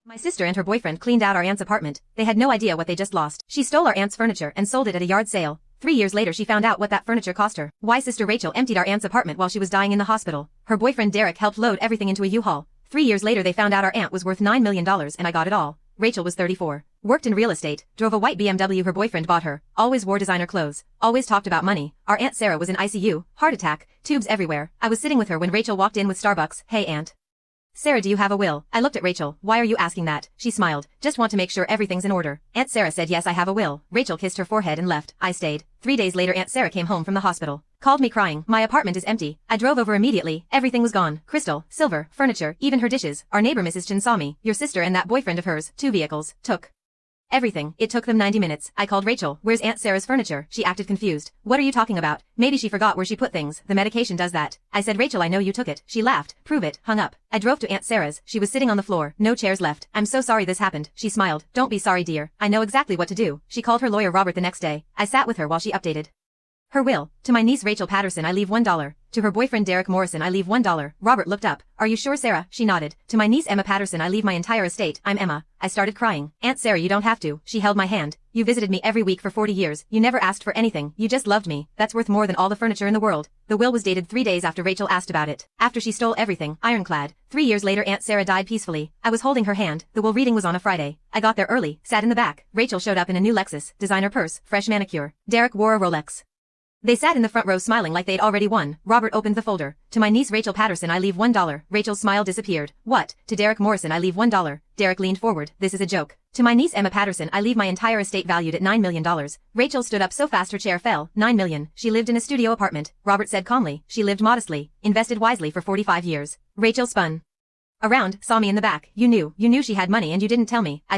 My sister and her boyfriend cleaned out our aunt's apartment. They had no idea what they just lost. She stole our aunt's furniture and sold it at a yard sale. 3 years later she found out what that furniture cost her. Why sister Rachel emptied our aunt's apartment while she was dying in the hospital. Her boyfriend Derek helped load everything into a U-Haul. 3 years later they found out our aunt was worth $9 million and I got it all. Rachel was 34. Worked in real estate, drove a white BMW her boyfriend bought her, always wore designer clothes, always talked about money. Our Aunt Sarah was in ICU, heart attack, tubes everywhere. I was sitting with her when Rachel walked in with Starbucks. Hey Aunt Sarah, do you have a will? I looked at Rachel. Why are you asking that? She smiled. Just want to make sure everything's in order. Aunt Sarah said yes, I have a will. Rachel kissed her forehead and left. I stayed. 3 days later Aunt Sarah came home from the hospital. Called me crying. My apartment is empty. I drove over immediately. Everything was gone. Crystal, silver, furniture, even her dishes. Our neighbor Mrs. Chen saw me. Your sister and that boyfriend of hers, 2 vehicles, took everything. It took them 90 minutes. I called Rachel. Where's Aunt Sarah's furniture? She acted confused. What are you talking about? Maybe she forgot where she put things. The medication does that. I said, Rachel, I know you took it. She laughed. Prove it. Hung up. I drove to Aunt Sarah's. She was sitting on the floor. No chairs left. I'm so sorry this happened. She smiled. Don't be sorry, dear. I know exactly what to do. She called her lawyer Robert the next day. I sat with her while she updated her will. To my niece Rachel Patterson I leave $1. To her boyfriend Derek Morrison I leave $1. Robert looked up. Are you sure, Sarah? She nodded. To my niece Emma Patterson I leave my entire estate. I'm Emma. I started crying. Aunt Sarah, you don't have to. She held my hand. You visited me every week for 40 years. You never asked for anything. You just loved me. That's worth more than all the furniture in the world. The will was dated 3 days after Rachel asked about it. After she stole everything, ironclad. 3 years later Aunt Sarah died peacefully. I was holding her hand. The will reading was on a Friday. I got there early, sat in the back. Rachel showed up in a new Lexus, designer purse, fresh manicure. Derek wore a Rolex. They sat in the front row smiling like they'd already won. Robert opened the folder. To my niece Rachel Patterson I leave $1. Rachel's smile disappeared. What? To Derek Morrison I leave $1. Derek leaned forward. This is a joke. To my niece Emma Patterson I leave my entire estate valued at $9 million. Rachel stood up so fast her chair fell. $9 million. She lived in a studio apartment. Robert said calmly. She lived modestly, invested wisely for 45 years. Rachel spun around, saw me in the back. You knew she had money and you didn't tell me. I